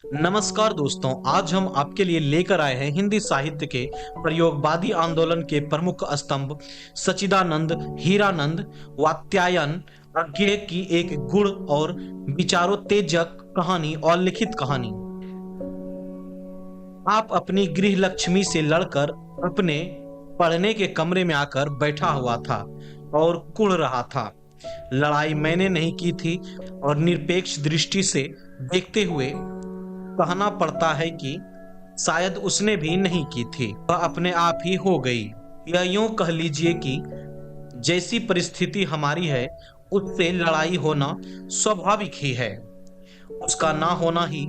नमस्कार दोस्तों, आज हम आपके लिए लेकर आए हैं हिंदी साहित्य के प्रयोगवादी आंदोलन के प्रमुख स्तंभ सच्चिदानंद, हीरानंद, वात्स्यायन अज्ञेय की एक गुण और विचारोत्तेजक कहानी और लिखित कहानी। आप अपनी गृह लक्ष्मी से लड़कर अपने पढ़ने के कमरे में आकर बैठा हुआ था और कुढ़ रहा था। लड़ाई मैंने नहीं की थी और निरपेक्ष दृष्टि से देखते हुए कहना पड़ता है कि शायद उसने भी नहीं की थी, वह अपने आप ही हो गई। या यूं कह लीजिए कि जैसी परिस्थिति हमारी है उससे लड़ाई होना स्वाभाविक ही है, उसका ना होना ही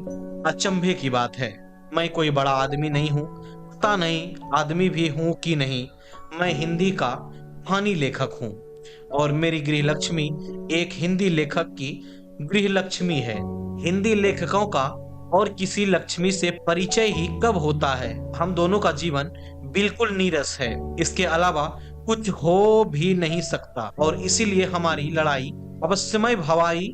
अचंभे की बात है। मैं कोई बड़ा आदमी नहीं हूँ, पता नहीं आदमी भी हूँ कि नहीं। मैं हिंदी का कहानी लेखक हूँ और मेरी गृह लक्ष्मी एक हिंदी लेखक की गृह लक्ष्मी है। हिंदी लेखकों का और किसी लक्ष्मी से परिचय ही कब होता है? हम दोनों का जीवन बिल्कुल नीरस है, इसके अलावा कुछ हो भी नहीं सकता और इसीलिए हमारी लड़ाई अवश्यमय भवाई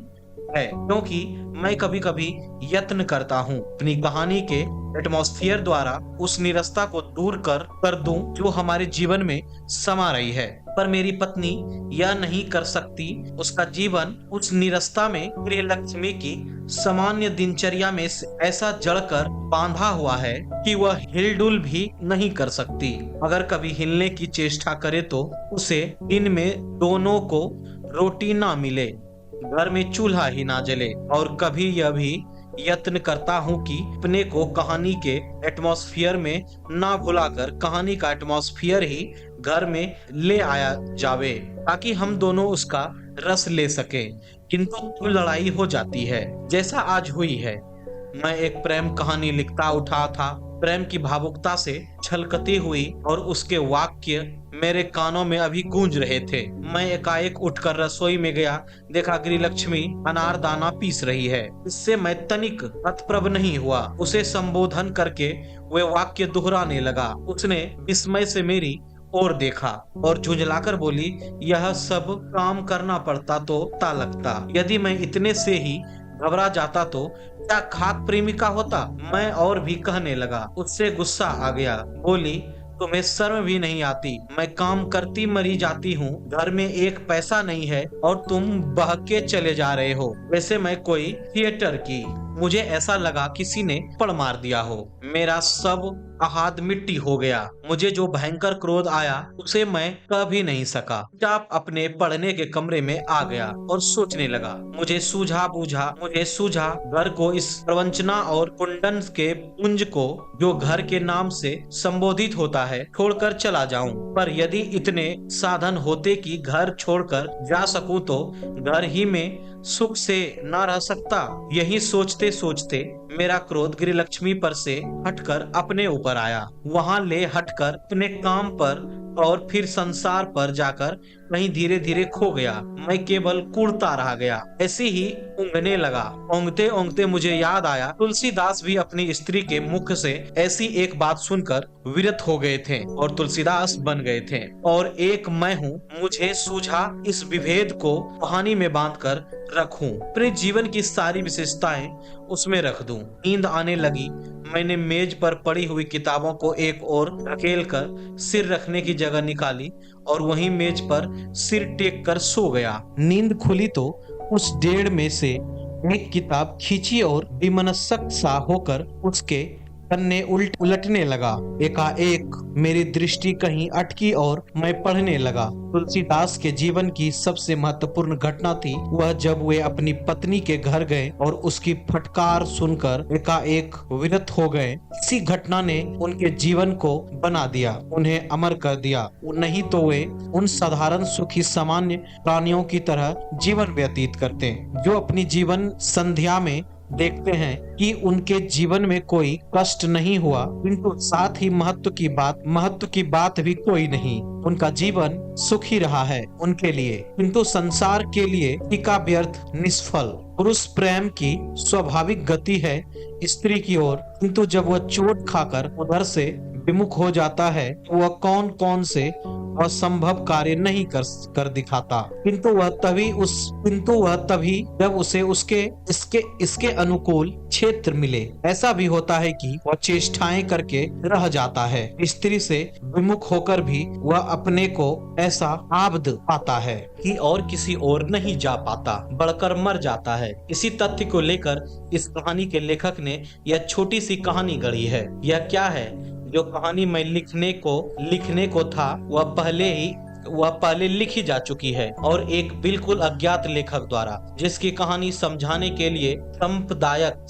है, क्योंकि मैं कभी कभी यत्न करता हूँ अपनी कहानी के एटमॉस्फेयर द्वारा उस निरसता को दूर कर दूं जो हमारे जीवन में समा रही है। पर मेरी पत्नी यह नहीं कर सकती। उसका जीवन उस निरसता में गृह लक्ष्मी की सामान्य दिनचर्या में ऐसा जड़कर बांधा हुआ है कि वह हिलडुल भी नहीं कर सकती। अगर कभी हिलने की चेष्टा करे तो उसे दिन में दोनों को रोटी ना मिले, घर में चूल्हा ही ना जले। और कभी यह भी यत्न करता हूँ कि अपने को कहानी के एटमॉस्फेयर में ना भुलाकर कहानी का एटमॉस्फेयर ही घर में ले आया जावे, ताकि हम दोनों उसका रस ले सके। किंतु लड़ाई हो जाती है, जैसा आज हुई है। मैं एक प्रेम कहानी लिखता उठा था, प्रेम की भावुकता से छलकती हुई, और उसके वाक्य मेरे कानों में अभी गूंज रहे थे। मैं एकाएक उठकर रसोई में गया, देखा गृह लक्ष्मी अनारदाना पीस रही है। इससे मैं तनिक तत्प्रभ नहीं हुआ। उसे संबोधन करके वे वाक्य दोहराने लगा। उसने विस्मय से मेरी और देखा और झुंझलाकर बोली, यह सब काम करना पड़ता तो ता लगता। यदि मैं इतने से ही घबरा जाता तो क्या खाक प्रेमिका होता? मैं और भी कहने लगा। उससे गुस्सा आ गया, बोली, तुम्हें शर्म भी नहीं आती? मैं काम करती मरी जाती हूँ, घर में एक पैसा नहीं है और तुम बहके चले जा रहे हो वैसे मैं कोई थिएटर की। मुझे ऐसा लगा किसी ने पड़ मार दिया हो। मेरा सब आहाद मिट्टी हो गया। मुझे जो भयंकर क्रोध आया उसे मैं कह भी नहीं सका। चाप अपने पढ़ने के कमरे में आ गया और सोचने लगा। मुझे सूझा घर को, इस प्रवंचना और कुंडन के पुंज को जो घर के नाम से संबोधित होता है, छोड़कर चला जाऊं। पर यदि इतने साधन होते कि घर छोड़कर जा सकूं तो घर ही में सुख से न रह सकता। यही सोचते सोचते मेरा क्रोध गृह लक्ष्मी पर से हटकर अपने ऊपर आया। वहां ले हटकर अपने काम पर और फिर संसार पर जाकर कहीं धीरे धीरे खो गया। मैं केवल कूड़ता रह गया, ऐसे ही ऊँघने लगा। ऊँघते ऊँघते मुझे याद आया, तुलसीदास भी अपनी स्त्री के मुख से ऐसी एक बात सुनकर विरत हो गए थे और तुलसीदास बन गए थे, और एक मैं हूँ। मुझे सूझा इस विभेद को कहानी में बांधकर रखूं, अपने जीवन की सारी विशेषताएं उसमें रख दूं। नींद आने लगी। मैंने मेज पर पड़ी हुई किताबों को एक ओर धकेल कर सिर रखने की जगह निकाली और वहीं मेज पर सिर टेक कर सो गया। नींद खुली तो उस डेढ़ में से एक किताब खींची और विमनस्क सा होकर उसके पन्ने उलटने लगा। एकाएक मेरी दृष्टि कहीं अटकी और मैं पढ़ने लगा। तुलसीदास के जीवन की सबसे महत्वपूर्ण घटना थी वह जब वे अपनी पत्नी के घर गए और उसकी फटकार सुनकर एकाएक विरत हो गए। इसी घटना ने उनके जीवन को बना दिया, उन्हें अमर कर दिया। नहीं तो वे उन साधारण सुखी सामान्य प्राणियों की तरह जीवन व्यतीत करते जो अपनी जीवन संध्या में देखते हैं कि उनके जीवन में कोई कष्ट नहीं हुआ, किंतु साथ ही महत्व की बात भी कोई नहीं। उनका जीवन सुखी रहा है उनके लिए, किंतु संसार के लिए टीका व्यर्थ निष्फल। पुरुष प्रेम की स्वाभाविक गति है स्त्री की ओर, किंतु जब वह चोट खाकर उधर से विमुख हो जाता है, वह कौन कौन से असंभव कार्य नहीं कर दिखाता, किंतु वह तभी जब उसे उसके इसके इसके अनुकूल क्षेत्र मिले। ऐसा भी होता है कि वह चेष्टाएं करके रह जाता है, स्त्री से विमुख होकर भी वह अपने को ऐसा आबद पाता है कि और किसी ओर नहीं जा पाता, बढ़कर मर जाता है। इसी तथ्य को लेकर इस कहानी के लेखक ने यह छोटी सी कहानी गढ़ी है। यह क्या है? जो कहानी मैं लिखने को था वह पहले लिखी जा चुकी है, और एक बिल्कुल अज्ञात लेखक द्वारा, जिसकी कहानी समझाने के लिए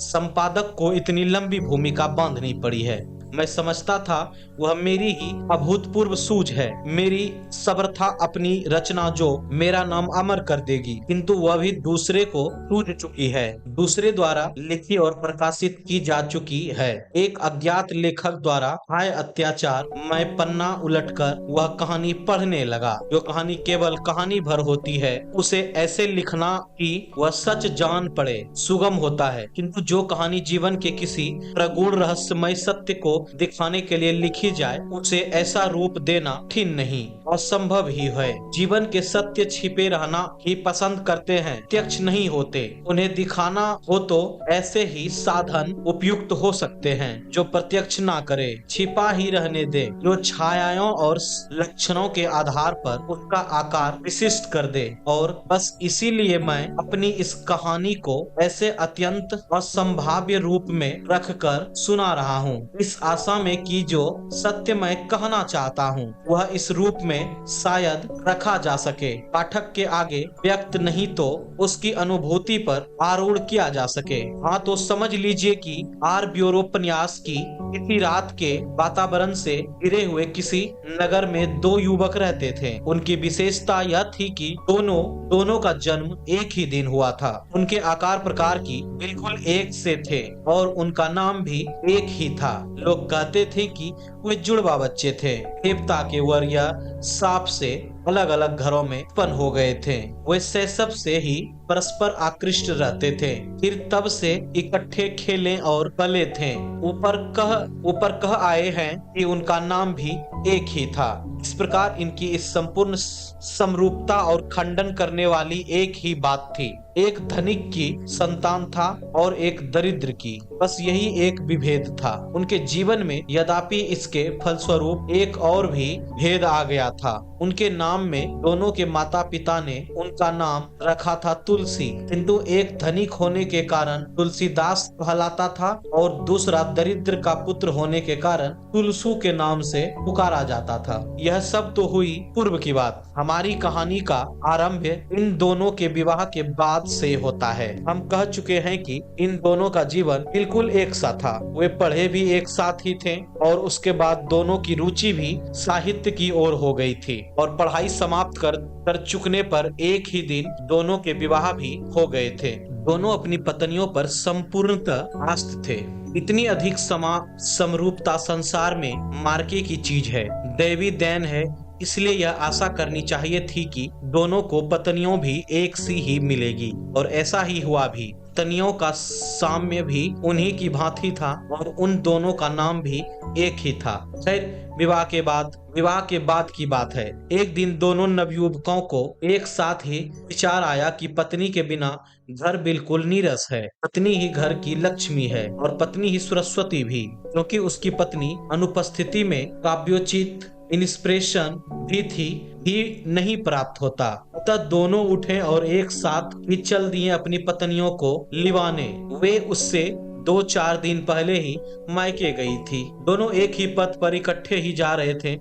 संपादक को इतनी लंबी भूमिका बांधनी पड़ी है। मैं समझता था वह मेरी ही अभूतपूर्व सूझ है, मेरी सब्र था अपनी रचना जो मेरा नाम अमर कर देगी, किंतु वह भी दूसरे को सूझ चुकी है, दूसरे द्वारा लिखी और प्रकाशित की जा चुकी है। एक अज्ञात लेखक द्वारा हाय अत्याचार मैं पन्ना उलटकर वह कहानी पढ़ने लगा। जो कहानी केवल कहानी भर होती है उसे ऐसे लिखना कि वह सच जान पड़े सुगम होता है, किंतु जो कहानी जीवन के किसी प्रगुण रहस्यमय सत्य को दिखाने के लिए लिखी जाए उसे ऐसा रूप देना कठिन नहीं, असंभव ही है। जीवन के सत्य छिपे रहना ही पसंद करते हैं, प्रत्यक्ष नहीं होते। उन्हें दिखाना हो तो ऐसे ही साधन उपयुक्त हो सकते हैं जो प्रत्यक्ष ना करे, छिपा ही रहने दे, जो छायाओं और लक्षणों के आधार पर उसका आकार विशिष्ट कर दे। और बस इसीलिए मैं अपनी इस कहानी को ऐसे अत्यंत असंभाव्य रूप में रखकर सुना रहा हूँ, इस आशा में कि जो सत्य मैं कहना चाहता हूँ वह इस रूप में शायद रखा जा सके, पाठक के आगे व्यक्त नहीं तो उसकी अनुभूति पर आरूढ़ किया जा सके। हाँ, तो समझ लीजिए कि आर ब्यूरोपन्यास की किसी रात के वातावरण से घिरे हुए किसी नगर में दो युवक रहते थे। उनकी विशेषता यह थी कि दोनों का जन्म एक ही दिन हुआ था, उनके आकार प्रकार की बिल्कुल एक से थे और उनका नाम भी एक ही था। लोग कहते थे कि वे जुड़वा बच्चे थे, देवता के वर या सांप से अलग अलग घरों में उत्पन्न हो गए थे। वे शैशव से ही परस्पर आकृष्ट रहते थे, फिर तब से इकट्ठे खेले और पले थे। ऊपर कह आए हैं कि उनका नाम भी एक ही था। इस प्रकार इनकी इस संपूर्ण समरूपता और खंडन करने वाली एक ही बात थी। एक धनिक की संतान था और एक दरिद्र की, बस यही एक विभेद था उनके जीवन में। यद्यपि इसके फलस्वरूप एक और भी भेद आ गया था। उनके नाम में दोनों के माता पिता ने उनका नाम रखा था तुलसी, किंतु एक धनिक होने के कारण तुलसीदास कहलाता था और दूसरा दरिद्र का पुत्र होने के कारण तुलसू के नाम से पुकारा जाता था। यह सब तो हुई पूर्व की बात। हमारी कहानी का आरंभ इन दोनों के विवाह के बाद से होता है। हम कह चुके हैं कि इन दोनों का जीवन बिल्कुल एक सा था। वे पढ़े भी एक साथ ही थे और उसके बाद दोनों की रुचि भी साहित्य की ओर हो गई थी और पढ़ाई समाप्त कर चुकने पर एक ही दिन दोनों के विवाह भी हो गए थे। दोनों अपनी पत्नियों पर संपूर्णतः आस्थ थे। इतनी अधिक समरूपता संसार में मार्के की चीज है, दैवी देन है। इसलिए यह आशा करनी चाहिए थी कि दोनों को पत्नियों भी एक सी ही मिलेगी और ऐसा ही हुआ भी। पत्नियों का साम्य भी उन्हीं की भांति था और उन दोनों का नाम भी एक ही था। खैर, विवाह के बाद की बात है। एक दिन दोनों नवयुवकों को एक साथ ही विचार आया कि पत्नी के बिना घर बिल्कुल नीरस है। पत्नी ही घर की लक्ष्मी है और पत्नी ही सरस्वती भी, क्योंकि उसकी पत्नी अनुपस्थिति में काव्योचित इंस्पिरेशन भी नहीं प्राप्त होता। अतः दोनों उठे और एक साथ ही चल दिए अपनी पत्नियों को लिवाने। वे उससे 2-4 दिन पहले ही मायके गई थी। दोनों एक ही पथ पर इकट्ठे ही जा रहे थे,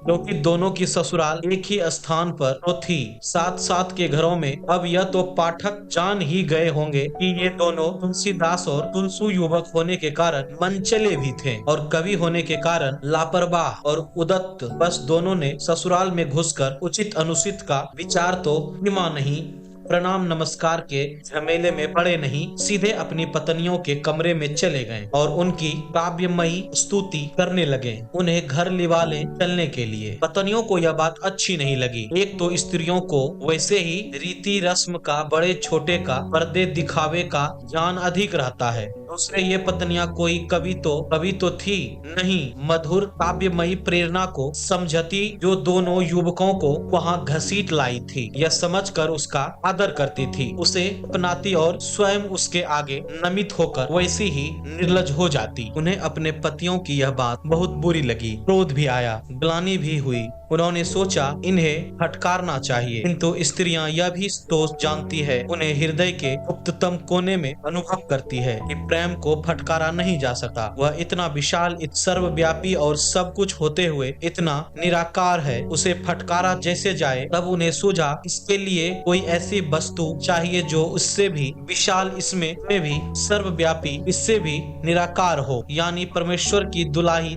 क्योंकि दोनों की ससुराल एक ही स्थान पर तो थी, साथ साथ के घरों में। अब यह तो पाठक जान ही गए होंगे कि ये दोनों तुलसीदास और तुलसू युवक होने के कारण मनचले भी थे और कवि होने के कारण लापरवाह और उदत्त। बस दोनों ने ससुराल में घुसकर उचित अनुचित का विचार तो निमा नहीं, प्रणाम नमस्कार के झमेले में पड़े नहीं, सीधे अपनी पत्नियों के कमरे में चले गए और उनकी काव्यमयी स्तुति करने लगे, उन्हें घर लिवाले चलने के लिए। पत्नियों को यह बात अच्छी नहीं लगी। एक तो स्त्रियों को वैसे ही रीति रस्म का, बड़े छोटे का, पर्दे दिखावे का ज्ञान अधिक रहता है। दूसरे ये पत्नियां कोई कवि तो थी नहीं, मधुर काव्यमयी प्रेरणा को समझती, जो दोनों युवकों को वहां घसीट लाई थी। यह समझकर उसका आदर करती थी, उसे अपनाती और स्वयं उसके आगे नमित होकर वैसी ही निर्लज हो जाती। उन्हें अपने पतियों की यह बात बहुत बुरी लगी, क्रोध भी आया, ग्लानि भी हुई। उन्होंने सोचा इन्हें फटकारना चाहिए, किंतु स्त्रियां यह भी तो जानती है, उन्हें हृदय के गुप्ततम कोने में अनुभव करती है कि प्रेम को फटकारा नहीं जा सकता। वह इतना विशाल, सर्वव्यापी और सब कुछ होते हुए इतना निराकार है, उसे फटकारा जैसे जाए। तब उन्हें सूझा इसके लिए कोई ऐसी वस्तु चाहिए जो उससे भी विशाल, इसमें भी सर्वव्यापी, इससे भी निराकार हो, यानी परमेश्वर की दुहाई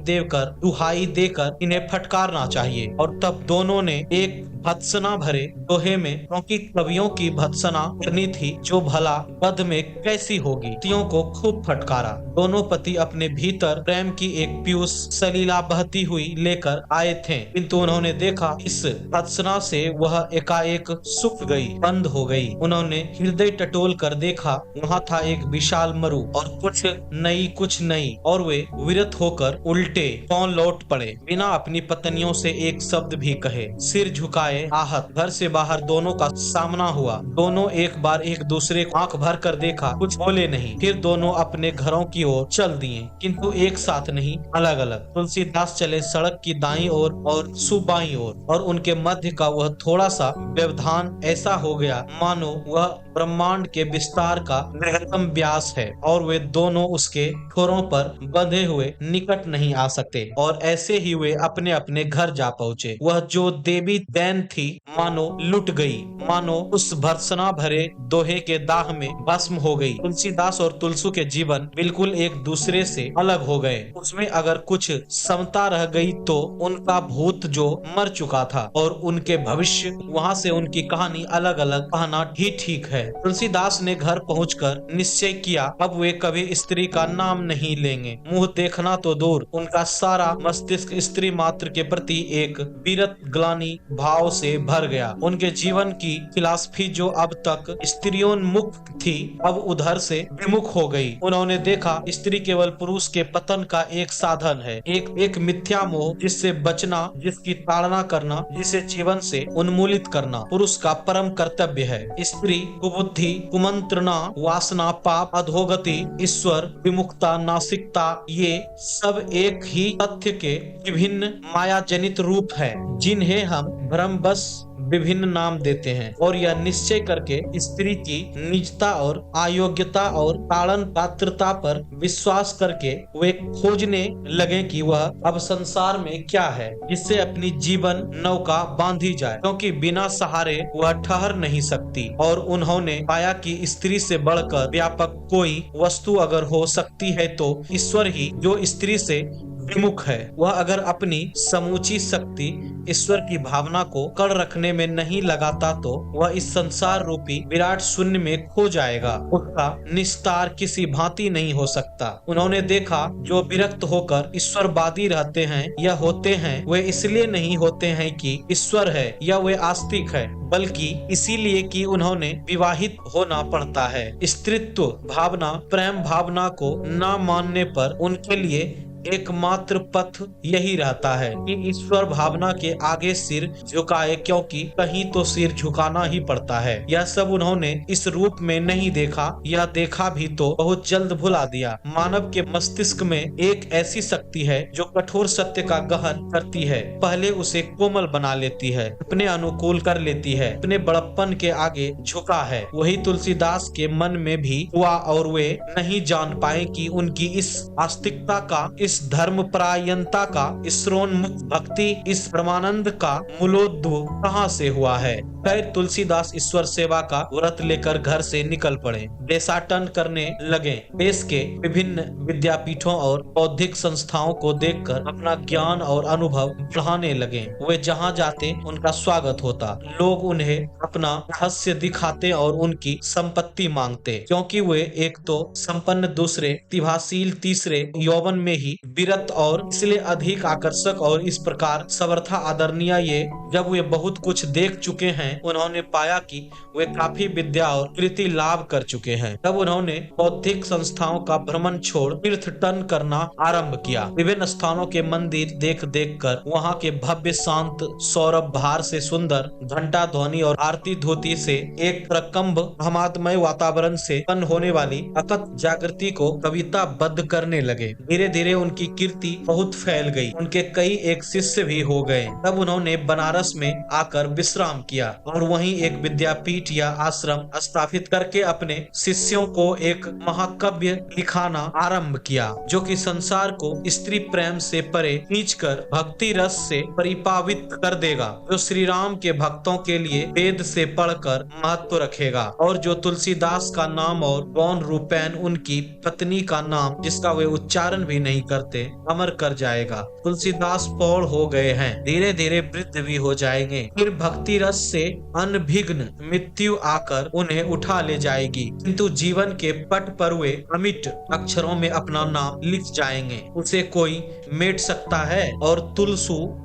देकर इन्हें फटकारना चाहिए। और तब दोनों ने एक भत्सना भरे दोहे में, क्योंकि कवियों की भत्सना करनी थी, जो भला पद में कैसी होगी, पतियों को खूब फटकारा। दोनों पति अपने भीतर प्रेम की एक पीयूष सलीला बहती हुई लेकर आए थे, किंतु उन्होंने देखा इस भत्सना से वह एकाएक सूख गई, बंद हो गई। उन्होंने हृदय टटोल कर देखा, वहाँ था एक विशाल मरु, और कुछ नई, और वे विरत होकर उल्टे पांव लौट पड़े, बिना अपनी पत्नियों से एक शब्द भी कहे, सिर झुकाए आहत। घर से बाहर दोनों का सामना हुआ। दोनों एक बार एक दूसरे को आंख भर कर देखा, कुछ बोले नहीं। फिर दोनों अपने घरों की ओर चल दिए, किंतु एक साथ नहीं, अलग अलग। तुलसीदास चले सड़क की दाईं ओर और सुबाईं ओर, और उनके मध्य का वह थोड़ा सा व्यवधान ऐसा हो गया मानो वह ब्रह्मांड के विस्तार का बृहत्तम व्यास है, और वे दोनों उसके छोरों पर बंधे हुए निकट नहीं आ सकते। और ऐसे ही वे अपने अपने घर जा पहुँचे। वह जो देवी दैन थी, मानो लुट गई, मानो उस भर्त्सना भरे दोहे के दाह में भस्म हो गई। तुलसीदास और तुलसू के जीवन बिल्कुल एक दूसरे से अलग हो गए। उसमें अगर कुछ समता रह गई तो उनका भूत जो मर चुका था, और उनके भविष्य, वहाँ से उनकी कहानी अलग अलग कहना ही ठीक है। तुलसीदास ने घर पहुंचकर निश्चय किया, अब वे कभी स्त्री का नाम नहीं लेंगे। मुंह देखना तो दूर, उनका सारा मस्तिष्क स्त्री मात्र के प्रति एक विरत ग्लानि भाव से भर गया। उनके जीवन की फिलॉसफी, जो अब तक स्त्रियोन्मुख थी, अब उधर से विमुख हो गई। उन्होंने देखा स्त्री केवल पुरुष के पतन का एक साधन है, एक मिथ्या मोह, जिससे बचना, जिसकी ताड़ना करना, जिसे जीवन से उन्मूलित करना पुरुष का परम कर्तव्य है। स्त्री कुबुद्धि, कुमंत्रणा, वासना, पाप, अधोगति, ईश्वर विमुखता, नासिकता, ये सब एक ही तथ्य के विभिन्न माया जनित रूप है, जिन्हें हम भ्रमवश विभिन्न नाम देते हैं। और यह निश्चय करके स्त्री की निजता और अयोग्यता और ताड़न पात्रता पर विश्वास करके वे खोजने लगे कि वह अब संसार में क्या है, जिससे अपनी जीवन नौका बांधी जाए, क्योंकि बिना सहारे वह ठहर नहीं सकती। और उन्होंने पाया कि स्त्री से बढ़कर व्यापक कोई वस्तु अगर हो सकती है तो ईश्वर ही, जो स्त्री से विमुख है। वह अगर अपनी समूची शक्ति ईश्वर की भावना को कड़ रखने में नहीं लगाता तो वह इस संसार रूपी विराट शून्य में खो जाएगा, उसका निस्तार किसी भांति नहीं हो सकता। उन्होंने देखा जो विरक्त होकर ईश्वरवादी रहते हैं या होते हैं, वे इसलिए नहीं होते हैं कि ईश्वर है या वे आस्तिक है, बल्कि इसीलिए कि उन्होंने विवाहित होना पड़ता है। स्त्रीत्व भावना, प्रेम भावना को न मानने पर उनके लिए एकमात्र पथ यही रहता है कि ईश्वर भावना के आगे सिर झुकाए, क्योंकि कहीं तो सिर झुकाना ही पड़ता है। यह सब उन्होंने इस रूप में नहीं देखा, यह देखा भी तो बहुत जल्द भुला दिया। मानव के मस्तिष्क में एक ऐसी शक्ति है जो कठोर सत्य का गहन करती है, पहले उसे कोमल बना लेती है, अपने अनुकूल कर लेती है, अपने बड़प्पन के आगे झुका है। वही तुलसीदास के मन में भी हुआ, और वे नहीं जान पाए कि उनकी इस आस्तिकता का, इस धर्मपरायणता का, इस श्रोणमुख भक्ति, इस परमानंद का मूलोद्भव कहाँ से हुआ है। खैर, तुलसीदास ईश्वर सेवा का व्रत लेकर घर से निकल पड़े, देशाटन करने लगे। देश के विभिन्न विद्यापीठों और बौद्धिक संस्थाओं को देखकर अपना ज्ञान और अनुभव बढ़ाने लगे। वे जहाँ जाते उनका स्वागत होता, लोग उन्हें अपना रहस्य दिखाते और उनकी संपत्ति मांगते, क्योंकि वे एक तो संपन्न, दूसरे प्रतिभाशील, तीसरे यौवन में ही विरत और इसलिए अधिक आकर्षक और इस प्रकार सर्वथा आदरणीय ये जब वे बहुत कुछ देख चुके हैं, उन्होंने पाया कि वे काफी विद्या और कीर्ति लाभ कर चुके हैं। तब उन्होंने बौद्धिक संस्थाओं का भ्रमण छोड़ तीर्थटन करना आरंभ किया। विभिन्न स्थानों के मंदिर देख देख कर वहाँ के भव्य शांत सौरभ भार से सुंदर घंटा ध्वनि और आरती धोती से एक प्रकम्भ हमादमय वातावरण से उत्पन्न होने वाली अकथ जागृति को कविता बद्ध करने लगे। धीरे धीरे उनकी कीर्ति बहुत फैल गई। उनके कई एक शिष्य भी हो गए। तब उन्होंने बनारस में आकर विश्राम किया और वहीं एक विद्यापीठ या आश्रम स्थापित करके अपने शिष्यों को एक महाकाव्य लिखाना आरंभ किया, जो कि संसार को स्त्री प्रेम से परे खींचकर भक्ति रस से परिपावित कर देगा, जो श्री राम के भक्तों के लिए वेद से पढ़कर महत्व रखेगा और जो तुलसीदास का नाम और गौण रूपेण उनकी पत्नी का नाम, जिसका वे उच्चारण भी नहीं करते, अमर कर जाएगा। तुलसीदास पौड़ हो गए हैं, धीरे धीरे वृद्ध भी हो जाएंगे। फिर भक्ति रस से अनभिघ्न मृत्यु आकर उन्हें उठा ले जाएगी, किंतु जीवन के पट पर वे अमिट अक्षरों में अपना नाम लिख जाएंगे। उसे कोई मेट सकता है। और तुलसू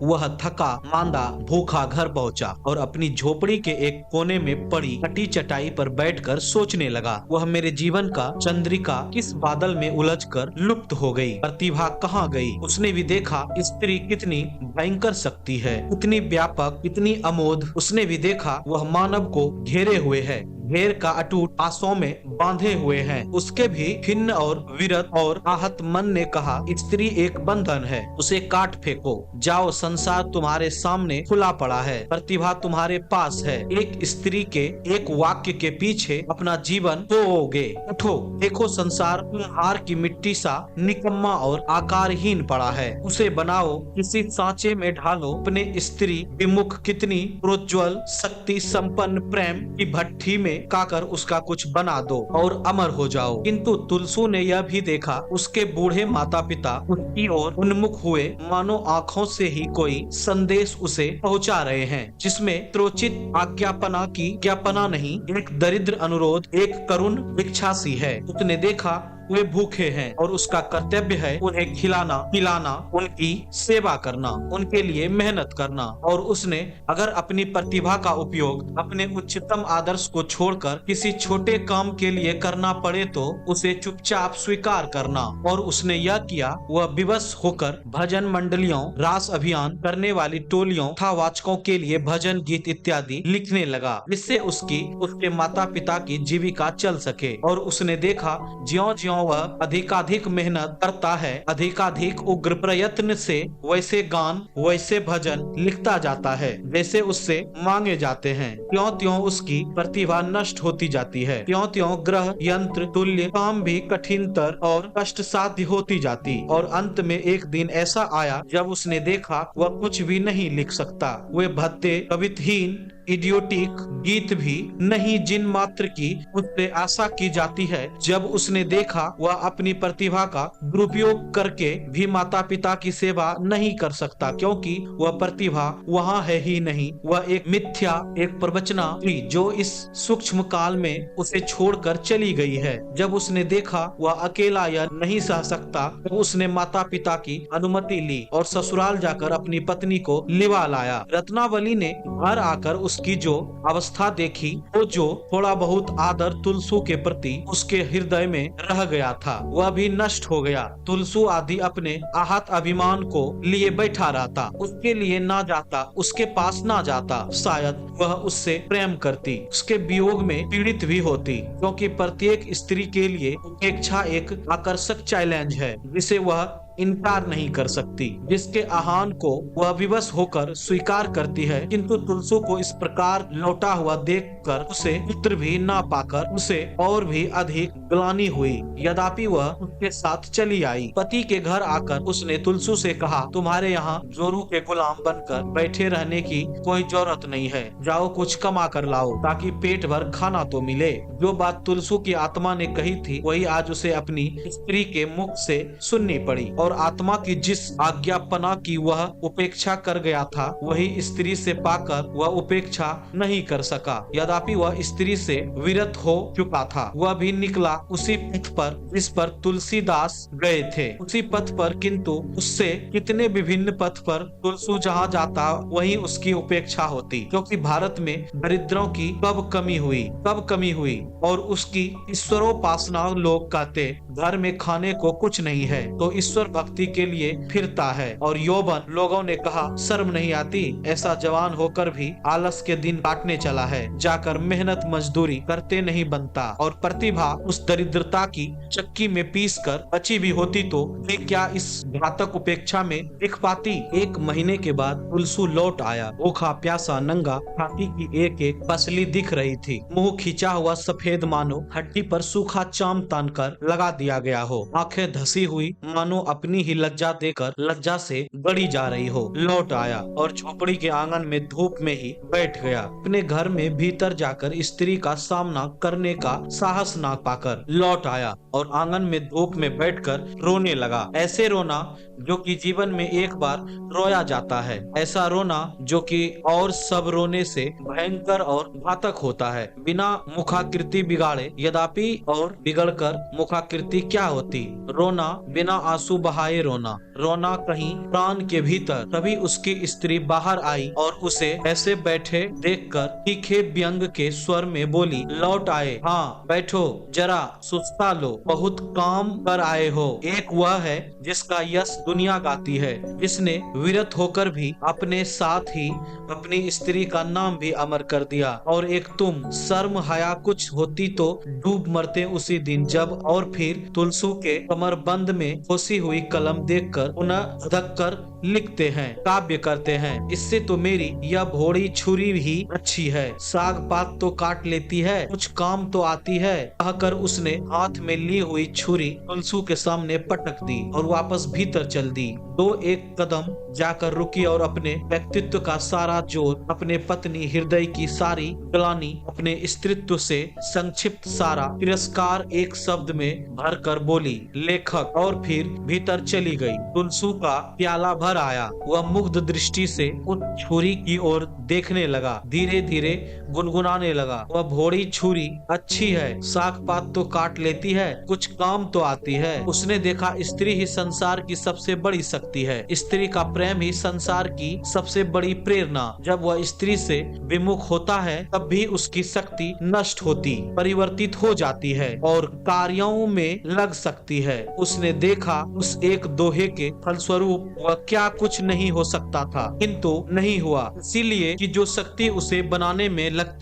वह थका मांदा भूखा घर पहुंचा और अपनी झोपड़ी के एक कोने में पड़ी कटी चटाई पर बैठकर सोचने लगा, वह मेरे जीवन का चंद्रिका किस बादल में उलझकर लुप्त हो गई, प्रतिभा कहाँ गई। उसने भी देखा स्त्री कितनी भयंकर शक्ति है, कितनी व्यापक, कितनी अमोघ। उसने भी देखा वह मानव को घेरे हुए है, घेर का अटूट आसों में बांधे हुए हैं। उसके भी खिन्न और विरत और आहत मन ने कहा, स्त्री एक बंधन है, उसे काट फेंको। जाओ, संसार तुम्हारे सामने खुला पड़ा है, प्रतिभा तुम्हारे पास है। एक स्त्री के एक वाक्य के पीछे अपना जीवन खोओगे। उठो, देखो संसार हार की मिट्टी सा निकम्मा और आकारहीन पड़ा है, उसे बनाओ, किसी सांचे में ढालो। अपने स्त्री विमुख कितनी प्रोज्वल शक्ति संपन्न प्रेम की भट्ठी में काकर उसका कुछ बना दो और अमर हो जाओ। किंतु तुलसू ने यह भी देखा, उसके बूढ़े माता पिता उसकी ओर उन्मुख हुए, मानो आंखों से ही कोई संदेश उसे पहुंचा रहे हैं, जिसमें त्रोचित आज्ञापना की ज्ञापना नहीं, एक दरिद्र अनुरोध, एक करुण भिक्षा सी है। उसने देखा वे भूखे हैं और उसका कर्तव्य है उन्हें खिलाना, पिलाना, उनकी सेवा करना, उनके लिए मेहनत करना। और उसने अगर अपनी प्रतिभा का उपयोग अपने उच्चतम आदर्श को छोड़कर किसी छोटे काम के लिए करना पड़े तो उसे चुपचाप स्वीकार करना। और उसने यह किया। वह विवश होकर भजन मंडलियों, रास अभियान करने वाली टोलियों तथा वाचकों के लिए भजन गीत इत्यादि लिखने लगा, जिससे उसके माता पिता की जीविका चल सके। और उसने देखा ज्यों-ज्यों वह अधिकाधिक मेहनत करता है, अधिकाधिक उग्र प्रयत्न से वैसे गान, वैसे भजन लिखता जाता है जैसे उससे मांगे जाते हैं, त्यों-त्यों उसकी प्रतिभा नष्ट होती जाती है, त्यों-त्यों ग्रह यंत्र तुल्य काम भी कठिनतर और कष्ट साध्य होती जाती। और अंत में एक दिन ऐसा आया जब उसने देखा वह कुछ भी नहीं लिख सकता। वे भद्दे, कवितहीन, इडियोटिक गीत भी नहीं जिन मात्र की उससे आशा की जाती है। जब उसने देखा वह अपनी प्रतिभा का दुरुपयोग करके भी माता पिता की सेवा नहीं कर सकता, क्योंकि वह प्रतिभा वहाँ है ही नहीं। वह एक मिथ्या, एक प्रवचना थी जो इस सूक्ष्म काल में उसे छोड़कर चली गई है। जब उसने देखा वह अकेला यह नहीं सह सकता, तो उसने माता पिता की अनुमति ली और ससुराल जाकर अपनी पत्नी को लिवा लाया। रत्नावली ने घर आकर उसकी जो अवस्था देखी, वो जो थोड़ा बहुत आदर तुलसू के प्रति उसके हृदय में रह गया था, वह भी नष्ट हो गया। तुलसू आदि अपने आहत अभिमान को लिए बैठा रहता, उसके लिए ना जाता, उसके पास ना जाता। शायद वह उससे प्रेम करती, उसके वियोग में पीड़ित भी होती, क्योंकि प्रत्येक स्त्री के लिए उपेक्षा एक आकर्षक चैलेंज है जिसे वह इनकार नहीं कर सकती, जिसके आह्वान को वह विवश होकर स्वीकार करती है। किंतु तुलसू को इस प्रकार लौटा हुआ देखकर उसे पुत्र भी ना पाकर उसे और भी अधिक ग्लानि हुई। यद्यपि वह उसके साथ चली आई। पति के घर आकर उसने तुलसू से कहा, तुम्हारे यहाँ जोरू के गुलाम बनकर बैठे रहने की कोई जरूरत नहीं है, जाओ कुछ कमा कर लाओ ताकि पेट भर खाना तो मिले। जो बात तुलसू की आत्मा ने कही थी वही आज उसे अपनी स्त्री के मुख से सुननी पड़ी। और आत्मा की जिस आज्ञापना की वह उपेक्षा कर गया था, वही स्त्री से पाकर वह उपेक्षा नहीं कर सका। यद्यपि वह स्त्री से विरत हो चुका था, वह भी निकला उसी पथ पर जिस पर तुलसीदास गए थे, उसी पथ पर, किंतु उससे कितने विभिन्न पथ पर तुलसी जहाँ जाता वहीं उसकी उपेक्षा होती। क्योंकि भारत में दरिद्रों की कब कमी हुई और उसकी ईश्वरोपासना लोग कहते घर में खाने को कुछ नहीं है तो ईश्वर भक्ति के लिए फिरता है। और यौवन, लोगों ने कहा शर्म नहीं आती, ऐसा जवान होकर भी आलस के दिन काटने चला है, जाकर मेहनत मजदूरी करते नहीं बनता। और प्रतिभा उस दरिद्रता की चक्की में पीस कर बची भी होती तो वे क्या इस घातक उपेक्षा में दिख पाती। 1 महीने के बाद तुलसी लौट आया, भूखा प्यासा नंगा, छाती की एक एक पसली दिख रही थी, मुंह खींचा हुआ सफेद मानो हड्डी पर सूखा चाम तान कर लगा दिया गया हो, आंखें धसी हुई मानो अपनी ही लज्जा देकर लज्जा से गड़ी जा रही हो। लौट आया और झोपड़ी के आंगन में धूप में ही बैठ गया। अपने घर में भीतर जाकर स्त्री का सामना करने का साहस ना पाकर लौट आया और आंगन में धूप में बैठकर रोने लगा। ऐसे रोना जो कि जीवन में एक बार रोया जाता है, ऐसा रोना जो कि और सब रोने से भयंकर और घातक होता है, बिना मुखाकृति बिगाड़े। यद्यपि और बिगड़कर मुखाकृति क्या होती? रोना बिना आंसू बहाए रोना, रोना कहीं प्राण के भीतर। तभी उसकी स्त्री बाहर आई और उसे ऐसे बैठे देखकर तीखे व्यंग के स्वर में बोली, लौट आए? हाँ बैठो, जरा सुस्ता लो, बहुत काम कर आए हो। एक वह है जिसका यश दुनिया गाती है, जिसने विरत होकर भी अपने साथ ही अपनी स्त्री का नाम भी अमर कर दिया। और एक तुम, शर्म हया कुछ होती तो डूब मरते उसी दिन जब। और फिर तुलसी के कमरबंद में खोसी हुई कलम देखकर पुनः धक कर लिखते हैं, काव्य करते हैं। इससे तो मेरी यह भोड़ी छुरी ही अच्छी है, साग पात तो काट लेती है, कुछ काम तो आती है, कहकर उसने हाथ में ली हुई छुरी तुलसी के सामने पटक दी और वापस भीतर चल दी। 2-1 कदम जाकर रुकी और अपने व्यक्तित्व का सारा जोर, अपने पत्नी हृदय की सारी ग्लानि, अपने स्त्रीत्व से संक्षिप्त सारा तिरस्कार एक शब्द में भरकर बोली, लेखक। और फिर भीतर चली गई। तुलसी का प्याला भर आया, वह मुग्ध दृष्टि से उस छुरी की ओर देखने लगा, धीरे धीरे गुनगुनाने लगा, वह भोड़ी छुरी अच्छी है, साग पात तो काट लेती है, कुछ काम तो आती है। उसने देखा स्त्री ही संसार की सबसे बड़ी शक्ति है, स्त्री का प्रेम ही संसार की सबसे बड़ी प्रेरणा। जब वह स्त्री से विमुख होता है तब भी उसकी शक्ति नष्ट होती, परिवर्तित हो जाती है और कार्यों में लग सकती है। उसने देखा उस एक दोहे के फलस्वरूप वह क्या कुछ नहीं हो सकता था, किंतु नहीं हुआ, इसीलिए कि जो शक्ति उसे बनाने में लगती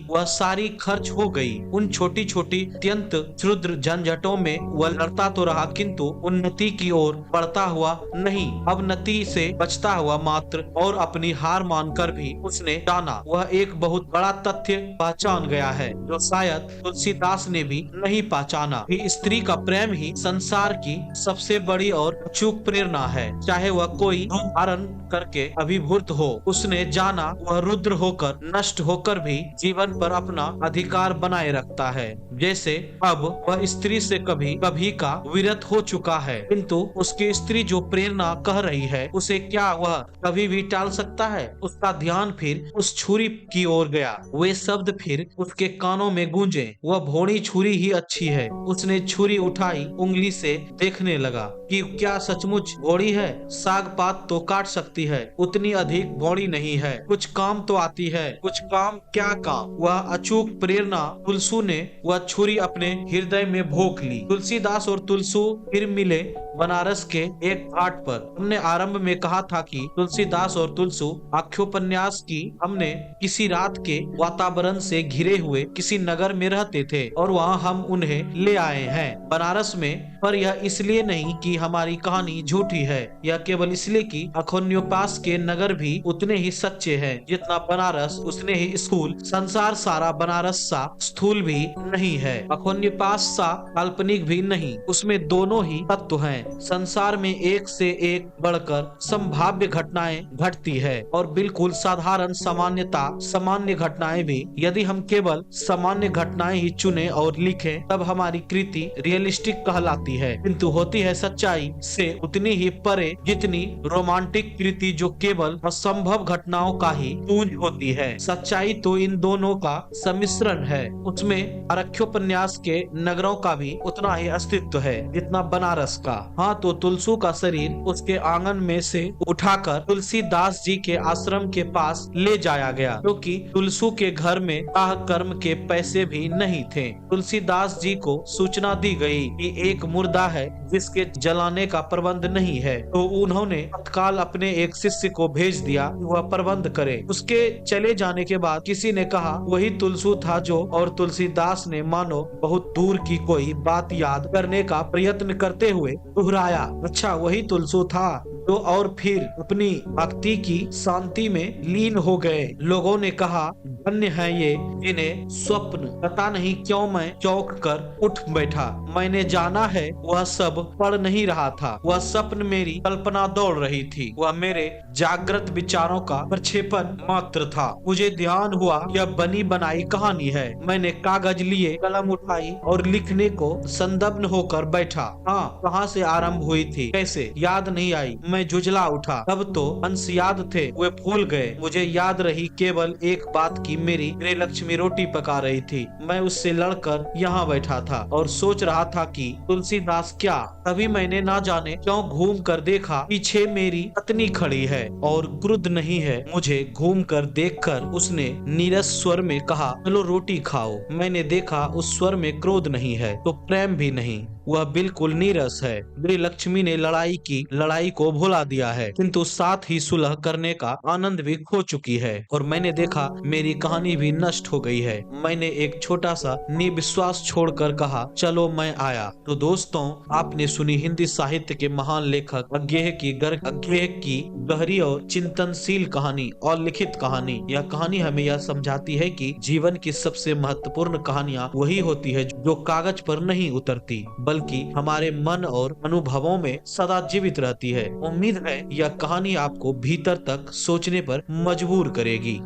वह सारी खर्च हो गई। उन छोटी छोटी अत्यंत क्षुद्र झंझटों में वह लड़ता तो रहा, किंतु उन्नति की ओर बढ़ता हुआ नहीं, अवनति से बचता हुआ मात्र। और अपनी हार मानकर भी उसने जाना, वह एक बहुत बड़ा तथ्य पहचान गया है जो शायद तुलसीदास ने भी नहीं पहचाना, कि स्त्री का प्रेम ही संसार की सबसे बड़ी और अचूक प्रेरणा है, चाहे वह कोई रूप धारण करके अभिभूत हो। उसने जाना वह रुद्र होकर, नष्ट होकर भी जीवन पर अपना अधिकार बनाए रखता है। जैसे अब वह स्त्री से कभी कभी का विरत हो चुका है, किंतु उसकी स्त्री जो प्रेरणा कह रही है उसे क्या वह कभी भी टाल सकता है? उसका ध्यान फिर उस छुरी की ओर गया, वे शब्द फिर उसके कानों में गूंजे, वह भोड़ी छुरी ही अच्छी है। उसने छुरी उठाई, उंगली से देखने लगा कि क्या सचमुच भोड़ी है, साग पात तो काट सकती है, उतनी अधिक भोड़ी नहीं है, कुछ काम तो आती है, कुछ काम, क्या काम? वह अचूक प्रेरणा तुलसी ने वह छुरी अपने हृदय में भोंक ली। तुलसीदास और तुलसी फिर मिले बनारस के एक घाट पर। हमने आरंभ में कहा था कि तुलसीदास और तुलसी आख्योपन्यास की हमने किसी रात के वातावरण से घिरे हुए किसी नगर में रहते थे और वहाँ हम उन्हें ले आए हैं बनारस में। पर यह इसलिए नहीं कि हमारी कहानी झूठी है, यह केवल इसलिए कि अखोन्योपास के नगर भी उतने ही सच्चे हैं जितना बनारस उतने ही स्थूल। संसार सारा बनारस सा स्थूल भी नहीं है, अखोन्योपास सा काल्पनिक भी नहीं। उसमें दोनों ही तत्व हैं। संसार में एक से एक बढ़कर संभाव्य घटनाएं घटती है और बिल्कुल साधारण सामान्य घटनाएं भी। यदि हम केवल सामान्य घटनाएं ही चुने और लिखें तब हमारी कृति रियलिस्टिक कहलाती है, किंतु होती है सच्चाई से उतनी ही परे जितनी रोमांटिक कृति जो केवल असंभव घटनाओं का ही पूंज होती है। सच्चाई तो इन दोनों का सम्मिश्रण है। उसमें आरक्षोपन्यास के नगरों का भी उतना ही अस्तित्व है जितना बनारस का। हाँ, तो तुलसू का शरीर उसके आंगन में से उठाकर तुलसीदास जी के आश्रम के पास ले जाया गया, क्योंकि तुलसू के घर में दाह कर्म के पैसे भी नहीं थे। तुलसीदास जी को सूचना दी गई कि एक मुर्दा है जिसके जलाने का प्रबंध नहीं है, तो उन्होंने तत्काल अपने एक शिष्य को भेज दिया कि वह प्रबंध करे। उसके चले जाने के बाद किसी ने कहा वही तुलसू था जो, और तुलसीदास ने मानो बहुत दूर की कोई बात याद करने का प्रयत्न करते हुए दोहराया, अच्छा वही तुलसू था तो, और फिर अपनी भक्ति की शांति में लीन हो गए। लोगों ने कहा धन्य है ये जिन्हें स्वप्न, पता नहीं क्यों मैं चौंक कर उठ बैठा। मैंने जाना है वह सब पढ़ नहीं रहा था, वह स्वप्न मेरी कल्पना दौड़ रही थी, वह मेरे जागृत विचारों का प्रक्षेपण मात्र था। मुझे ध्यान हुआ यह बनी बनाई कहानी है। मैंने कागज लिए, कलम उठाई और लिखने को संदग्ध होकर बैठा। हाँ, कहाँ से आरंभ हुई थी, कैसे, याद नहीं आई। मैं झुंझला उठा। तब तो अंश याद थे, वे भूल गए। मुझे याद रही केवल एक बात की मेरी गृहलक्ष्मी रोटी पका रही थी। मैं उससे लड़कर यहाँ बैठा था और सोच रहा था कि तुलसीदास क्या। तभी मैंने ना जाने क्यों घूम कर देखा, पीछे मेरी पत्नी खड़ी है और क्रुद्ध नहीं है। मुझे घूम कर देखकर उसने नीरस स्वर में कहा चलो रोटी खाओ। मैंने देखा उस स्वर में क्रोध नहीं है तो प्रेम भी नहीं, वह बिल्कुल नीरस है। गृहलक्ष्मी ने लड़ाई को भुला दिया है, किंतु साथ ही सुलह करने का आनंद भी खो चुकी है। और मैंने देखा मेरी कहानी भी नष्ट हो गई है। मैंने एक छोटा सा निविश्वास छोड़कर कहा चलो मैं आया। तो दोस्तों, आपने सुनी हिंदी साहित्य के महान लेखक अज्ञेय की गहरी और चिंतनशील कहानी और लिखित कहानी। यह कहानी हमें यह समझाती है कि जीवन की सबसे महत्वपूर्ण कहानियाँ वही होती है जो कागज पर नहीं उतरती, बल्कि हमारे मन और अनुभवों में सदा जीवित रहती है। उम्मीद है यह कहानी आपको भीतर तक सोचने पर मजबूर करेगी।